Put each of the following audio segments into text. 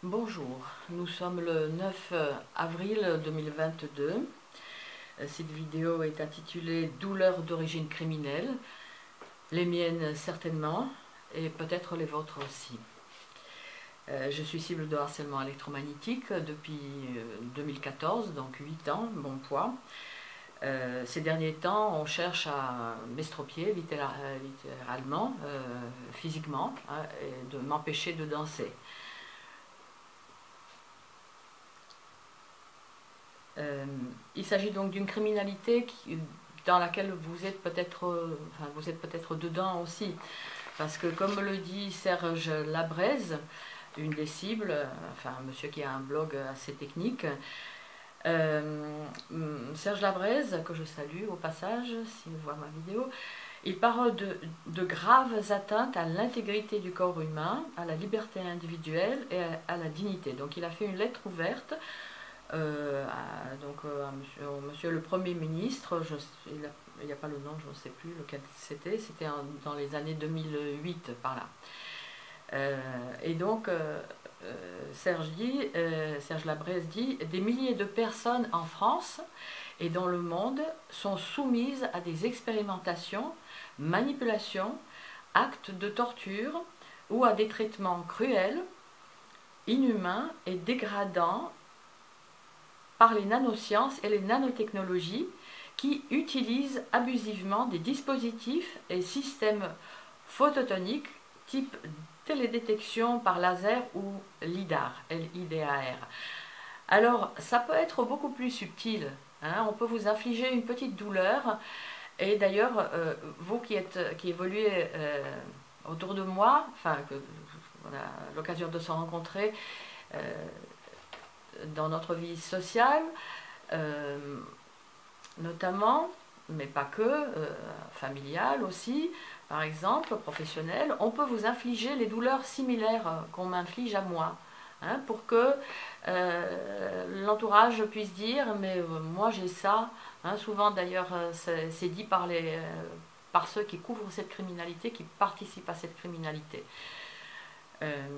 Bonjour, nous sommes le 9 avril 2022. Cette vidéo est intitulée Douleurs d'origine criminelle, les miennes certainement, et peut-être les vôtres aussi. Je suis cible de harcèlement électromagnétique depuis 2014, donc 8 ans, bon poids. Ces derniers temps, on cherche à m'estropier littéralement, physiquement, hein, et de m'empêcher de danser. Il s'agit donc d'une criminalité dans laquelle vous êtes peut-être dedans aussi, parce que comme le dit Serge Labrèze, une des cibles, enfin un monsieur qui a un blog assez technique, Serge Labrèze, que je salue au passage, s'il voit ma vidéo, il parle de graves atteintes à l'intégrité du corps humain, à la liberté individuelle et à la dignité. Donc il a fait une lettre ouverte au monsieur le Premier ministre, il n'y a pas le nom, je ne sais plus lequel c'était dans les années 2008 par là. Serge Labrèze dit « Des milliers de personnes en France et dans le monde sont soumises à des expérimentations, manipulations, actes de torture ou à des traitements cruels, inhumains et dégradants par les nanosciences et les nanotechnologies qui utilisent abusivement des dispositifs et systèmes phototoniques type télédétection par laser ou LIDAR, L-I-D-A-R. Alors, ça peut être beaucoup plus subtil. Hein, on peut vous infliger une petite douleur. Et d'ailleurs, vous qui évoluez autour de moi, enfin, que on a l'occasion de se rencontrer, dans notre vie sociale, notamment, mais pas que, familiale aussi, par exemple, professionnelle, on peut vous infliger les douleurs similaires qu'on m'inflige à moi, hein, pour que l'entourage puisse dire, mais moi j'ai ça, hein, souvent d'ailleurs c'est dit par ceux qui couvrent cette criminalité, qui participent à cette criminalité.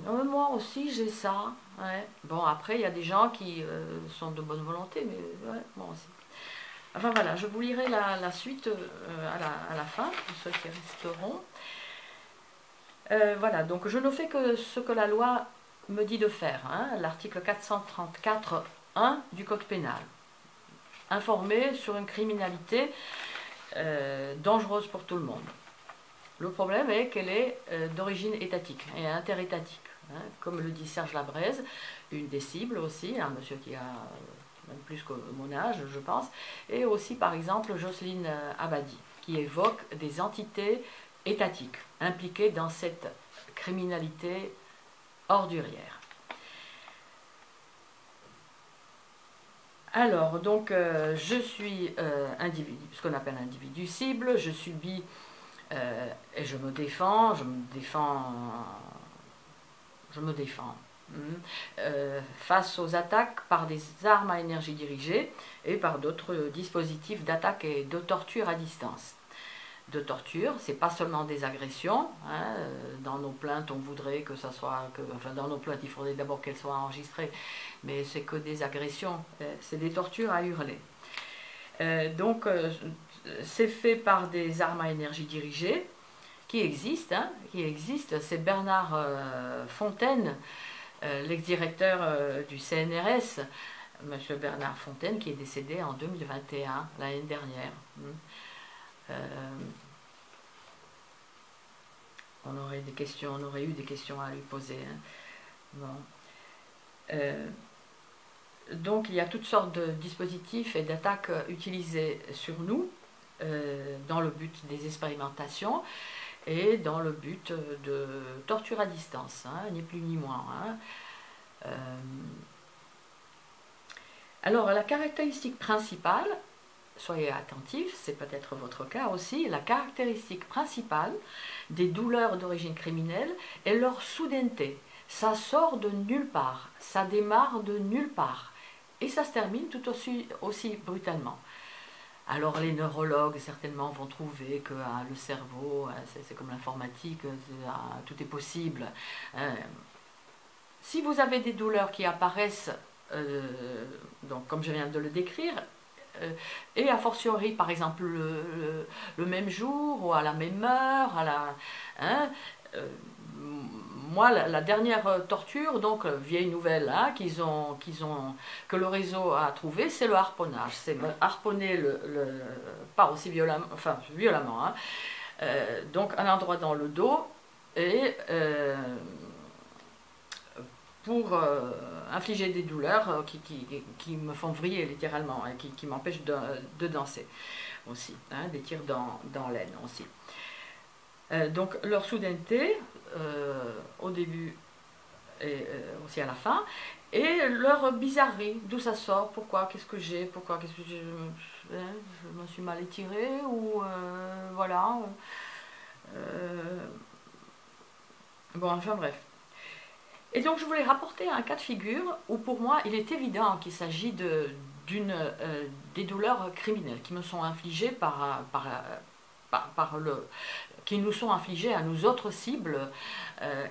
Moi aussi j'ai ça. Ouais. Bon, après il y a des gens qui sont de bonne volonté, mais ouais, moi aussi. Enfin voilà, je vous lirai la suite à la fin, pour ceux qui resteront. Voilà, donc je ne fais que ce que la loi me dit de faire, hein, l'article 434.1 du Code pénal. Informer sur une criminalité dangereuse pour tout le monde. Le problème est qu'elle est d'origine étatique et interétatique. Hein, comme le dit Serge Labrèze, une des cibles aussi, un monsieur qui a même plus que mon âge, je pense, et aussi par exemple Jocelyne Abadi, qui évoque des entités étatiques impliquées dans cette criminalité ordurière. Alors, donc, je suis ce qu'on appelle individu cible, je subis et je me défends, face aux attaques par des armes à énergie dirigée et par d'autres dispositifs d'attaque et de torture à distance. De torture, c'est pas seulement des agressions, hein, dans nos plaintes on voudrait que ça soit, dans nos plaintes il faudrait d'abord qu'elles soient enregistrées, mais c'est que des agressions, c'est des tortures à hurler. C'est fait par des armes à énergie dirigée qui existent, c'est Bernard Fontaine, l'ex-directeur du CNRS, monsieur Bernard Fontaine, qui est décédé en 2021, l'année dernière. On aurait eu des questions à lui poser. Hein. Bon. Donc il y a toutes sortes de dispositifs et d'attaques utilisés sur nous dans le but des expérimentations et dans le but de torture à distance, hein, ni plus ni moins. Hein. Alors la caractéristique principale, soyez attentifs, c'est peut-être votre cas aussi, la caractéristique principale des douleurs d'origine criminelle est leur soudaineté. Ça sort de nulle part, ça démarre de nulle part, et ça se termine tout aussi brutalement. Alors les neurologues certainement vont trouver que le cerveau, c'est comme l'informatique, tout est possible. si vous avez des douleurs qui apparaissent, donc comme je viens de le décrire, et a fortiori par exemple le même jour ou à la même heure, hein, moi la dernière torture, donc vieille nouvelle, hein, que le réseau a trouvé, c'est le harponnage. C'est harponner pas aussi violemment, enfin violemment, hein, donc un endroit dans le dos et pour infliger des douleurs qui me font vriller littéralement et qui m'empêchent de danser aussi, hein, des tirs dans l'aine aussi. Donc leur soudaineté au début et aussi à la fin, et leur bizarrerie, d'où ça sort, pourquoi, qu'est-ce que j'ai, pourquoi, qu'est-ce que je me suis mal étirée, ou voilà. Bon, enfin bref. Et donc je voulais rapporter un cas de figure où pour moi il est évident qu'il s'agit des douleurs criminelles qui me sont infligées qui nous sont infligées à nous autres cibles,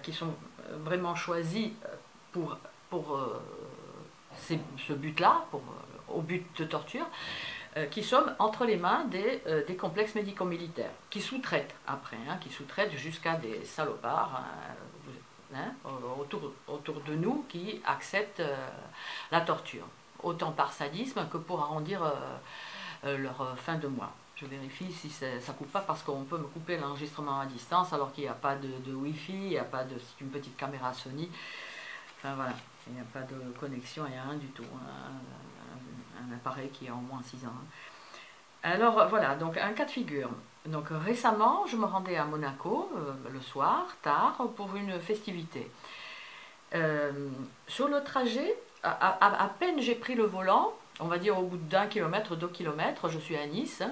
qui sont vraiment choisies pour ce but-là, au but de torture, qui sommes entre les mains des complexes médico-militaires, qui sous-traitent après, hein, qui sous-traitent jusqu'à des salopards, hein, autour de nous, qui acceptent la torture, autant par sadisme que pour arrondir leur fin de mois. Je vérifie si ça ne coupe pas, parce qu'on peut me couper l'enregistrement à distance alors qu'il n'y a pas de Wi-Fi, il n'y a pas une petite caméra Sony, enfin voilà, il n'y a pas de connexion, il n'y a rien du tout, un appareil qui a au moins 6 ans. Alors voilà, donc un cas de figure. Donc récemment, je me rendais à Monaco le soir, tard, pour une festivité. Sur le trajet, à peine j'ai pris le volant, on va dire au bout d'1 kilomètre, 2 kilomètres, je suis à Nice,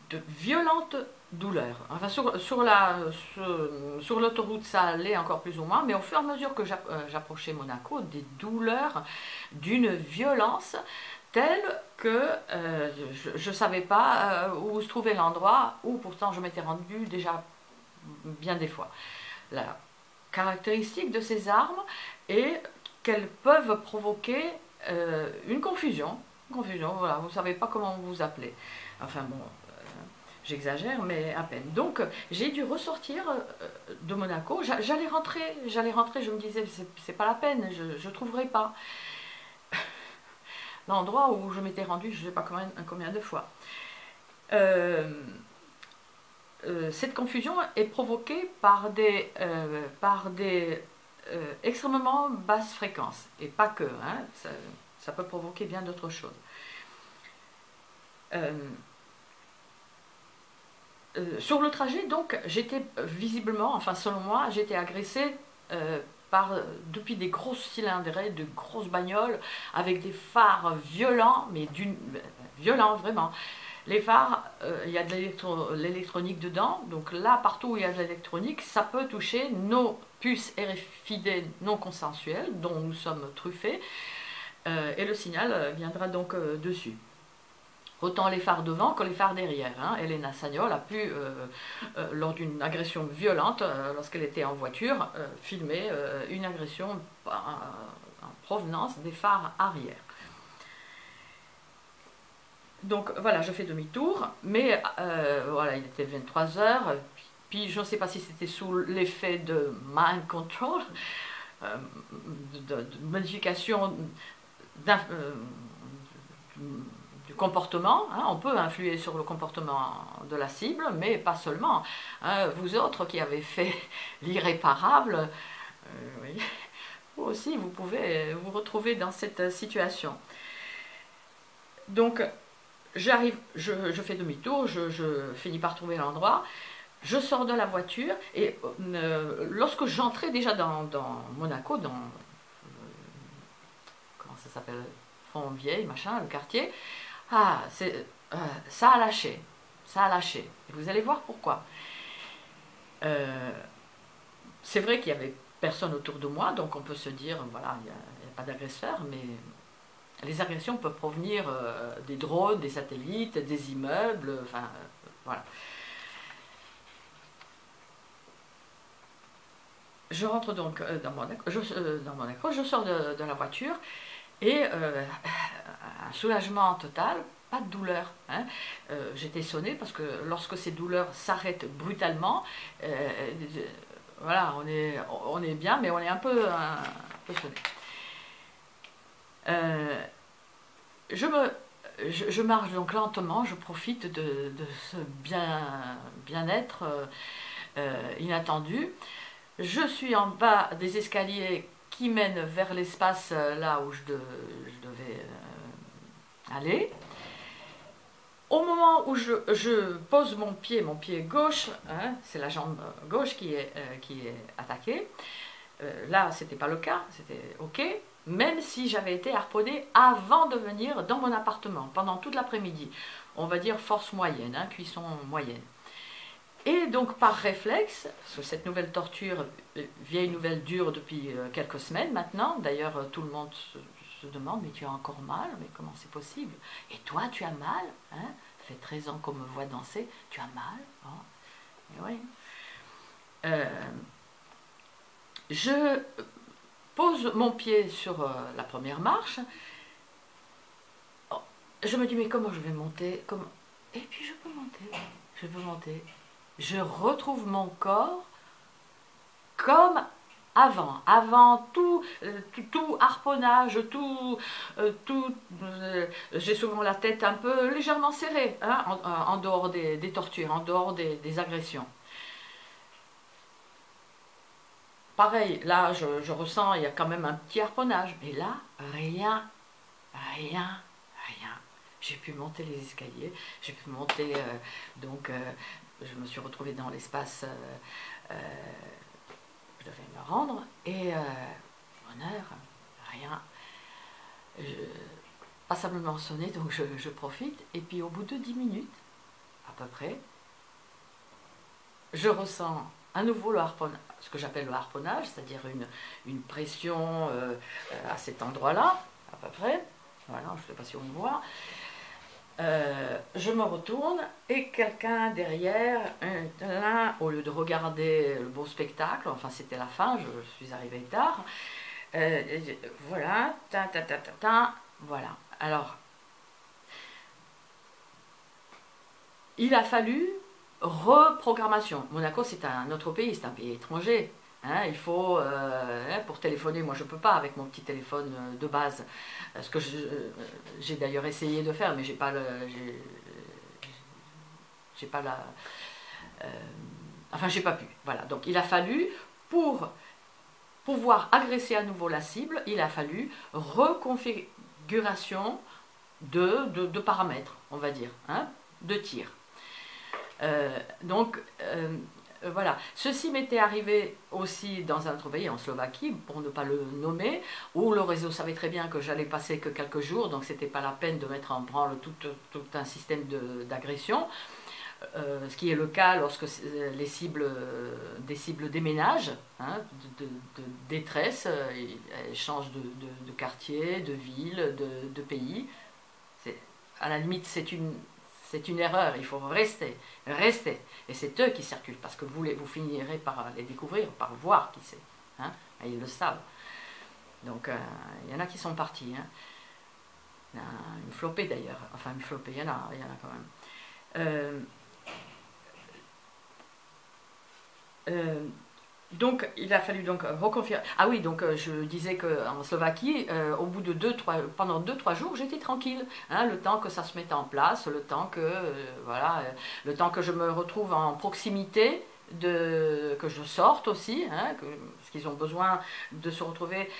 de violentes douleurs. Enfin, sur l'autoroute, ça allait encore plus ou moins, mais au fur et à mesure que j'approchais Monaco, des douleurs d'une violence telle que je ne savais pas où se trouvait l'endroit où pourtant je m'étais rendue déjà bien des fois. La caractéristique de ces armes est qu'elles peuvent provoquer une confusion. Voilà, vous ne savez pas comment vous appelez. Enfin bon, j'exagère, mais à peine. Donc, j'ai dû ressortir de Monaco. J'allais rentrer, je me disais, c'est pas la peine, je ne trouverai pas l'endroit où je m'étais rendue, je ne sais pas combien de fois. Cette confusion est provoquée par des extrêmement basses fréquences, et pas que, hein, ça peut provoquer bien d'autres choses. Sur le trajet, donc, j'étais visiblement, enfin selon moi, j'étais agressée depuis des grosses cylindrées, de grosses bagnoles, avec des phares violents, mais violents vraiment. Les phares, il y a de l'électronique dedans, donc là, partout où il y a de l'électronique, ça peut toucher nos puces RFID non consensuelles, dont nous sommes truffés, et le signal viendra donc dessus. Autant les phares devant que les phares derrière. Hein. Elena Sagnol a pu, lors d'une agression violente, lorsqu'elle était en voiture, filmer une agression en provenance des phares arrière. Donc voilà, je fais demi-tour, mais voilà, il était 23h, puis je ne sais pas si c'était sous l'effet de mind control, de modification du comportement, hein, on peut influer sur le comportement de la cible, mais pas seulement. Hein, vous autres qui avez fait l'irréparable, oui, vous aussi vous pouvez vous retrouver dans cette situation. Donc j'arrive, je fais demi-tour, je finis par trouver l'endroit, je sors de la voiture, et lorsque j'entrais déjà dans Monaco, dans comment ça s'appelle, Fontvieille, machin, le quartier, ça a lâché, Et vous allez voir pourquoi. C'est vrai qu'il n'y avait personne autour de moi, donc on peut se dire, voilà, il n'y a pas d'agresseur, mais les agressions peuvent provenir des drones, des satellites, des immeubles, enfin, voilà. je rentre donc dans mon accro, je sors de la voiture et un soulagement total, pas de douleur. Hein. J'étais sonnée parce que lorsque ces douleurs s'arrêtent brutalement, voilà, on est bien, mais on est un peu sonné. Je marche donc lentement, je profite de ce bien-être inattendu. Je suis en bas des escaliers qui mènent vers l'espace là où je devais aller. Au moment où je pose mon pied gauche, hein, c'est la jambe gauche qui est attaquée. Là, c'était pas le cas, c'était ok, même si j'avais été harponnée avant de venir dans mon appartement, pendant toute l'après-midi. On va dire force moyenne, hein, cuisson moyenne. Et donc par réflexe, parce que cette nouvelle torture, vieille nouvelle, dure depuis quelques semaines maintenant, d'ailleurs tout le monde se demande, mais tu as encore mal, mais comment c'est possible? Et toi, tu as mal, hein? Ça fait 13 ans qu'on me voit danser, tu as mal, hein? Et oui. Je pose mon pied sur la première marche, je me dis, mais comment je vais monter? Et puis je peux monter. Je retrouve mon corps comme avant tout harponnage, j'ai souvent la tête un peu légèrement serrée, hein, en dehors des tortures, en dehors des agressions. Pareil, là je ressens, il y a quand même un petit harponnage, mais là, rien. J'ai pu monter les escaliers, j'ai pu monter, je me suis retrouvée dans l'espace, je devais me rendre, et bonheur, rien. Passablement sonné, donc je profite, et puis au bout de 10 minutes, à peu près, je ressens à nouveau le harponnage, ce que j'appelle le harponnage, c'est-à-dire une pression à cet endroit-là, à peu près. Voilà, je ne sais pas si on me voit. Je me retourne et quelqu'un derrière, au lieu de regarder le beau spectacle, enfin c'était la fin, je suis arrivée tard, voilà, voilà. Alors, il a fallu reprogrammation. Monaco, c'est un autre pays, c'est un pays étranger. Hein, il faut, pour téléphoner, moi je ne peux pas avec mon petit téléphone de base, ce que j'ai d'ailleurs essayé de faire, mais j'ai pas enfin j'ai pas pu. Voilà, donc il a fallu, pour pouvoir agresser à nouveau la cible, il a fallu reconfiguration de paramètres, on va dire, hein, de tir. Voilà. Ceci m'était arrivé aussi dans un autre pays, en Slovaquie, pour ne pas le nommer, où le réseau savait très bien que j'allais passer que quelques jours, donc c'était pas la peine de mettre en branle tout un système d'agression. Ce qui est le cas lorsque des cibles déménagent, hein, de détresse, elles changent de quartier, de ville, de pays. À la limite, c'est une erreur, il faut rester. Et c'est eux qui circulent, parce que vous finirez par les découvrir, par voir qui c'est. Hein, et ils le savent. Donc, il y en a qui sont partis. Hein. Il y en a une flopée d'ailleurs. Enfin, une flopée, il y en a quand même. Donc il a fallu donc reconfirmer. Ah oui, donc je disais qu'en Slovaquie, au bout de pendant 2-3 jours, j'étais tranquille, hein, le temps que ça se mette en place, le temps que voilà, le temps que je me retrouve en proximité, que je sorte aussi, hein, parce qu'ils ont besoin de se retrouver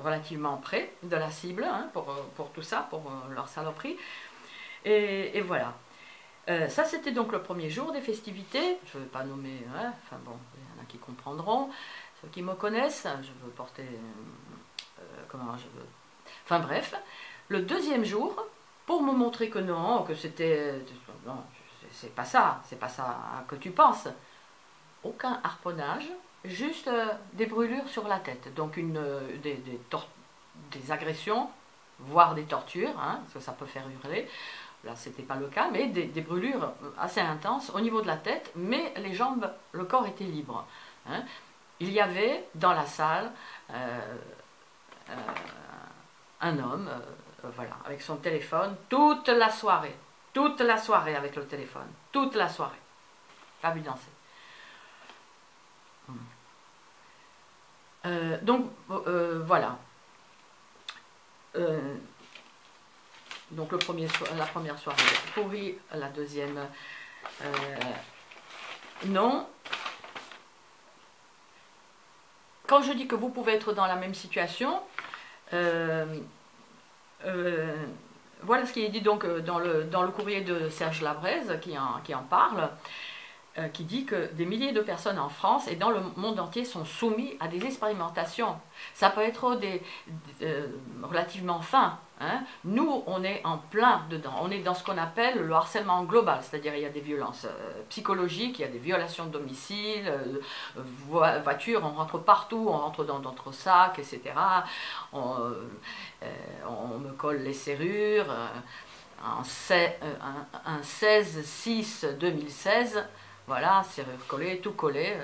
relativement près de la cible, hein, pour tout ça, pour leur saloperie. Et voilà. Ça c'était donc le premier jour des festivités, je ne vais pas nommer, hein, enfin bon, il y en a qui comprendront, ceux qui me connaissent, je veux porter, enfin bref, le deuxième jour, pour me montrer que non, que c'était, non, c'est pas ça que tu penses, aucun harponnage, juste des brûlures sur la tête, donc des agressions, voire des tortures, hein, parce que ça peut faire hurler. Là, c'était pas le cas, mais des brûlures assez intenses au niveau de la tête, mais les jambes, le corps était libre. Hein. il y avait dans la salle un homme, voilà, avec son téléphone, toute la soirée avec le téléphone, toute la soirée, pas vu danser. Donc voilà. Donc la première soirée pourrie, la deuxième non. Quand je dis que vous pouvez être dans la même situation, voilà ce qui est dit donc dans le courrier de Serge Labrèze qui en parle, qui dit que des milliers de personnes en France et dans le monde entier sont soumis à des expérimentations. Ça peut être relativement fin. Hein. Nous, on est en plein dedans. On est dans ce qu'on appelle le harcèlement global, c'est-à-dire il y a des violences psychologiques, il y a des violations de domicile, voiture, on rentre partout, on rentre dans notre sac, etc. On me colle les serrures. Un 16-6-2016, voilà, serrure collée, tout collé.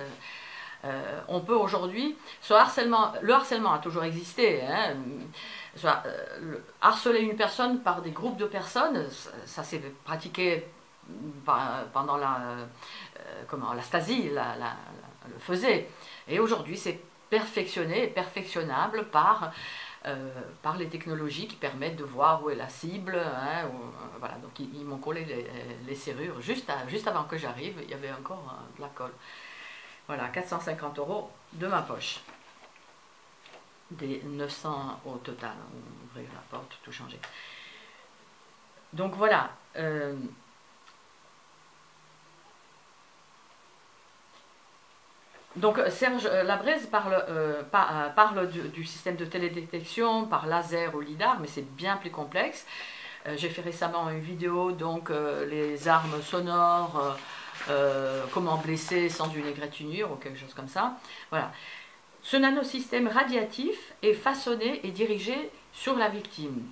On peut aujourd'hui, le harcèlement a toujours existé, hein, harceler une personne par des groupes de personnes, ça s'est pratiqué pendant la Stasi, le faisait. Et aujourd'hui, c'est perfectionné et perfectionnable par les technologies qui permettent de voir où est la cible. Hein, voilà, donc ils m'ont collé les serrures juste avant que j'arrive, il y avait encore de la colle. Voilà, 450 € de ma poche. Des 900 au total, ouvrir la porte, tout changer. Donc voilà. Donc Serge Labrèze parle du système de télédétection par laser ou lidar, mais c'est bien plus complexe. J'ai fait récemment une vidéo, donc les armes sonores, comment blesser sans une égratignure ou quelque chose comme ça. Voilà. Ce nanosystème radiatif est façonné et dirigé sur la victime.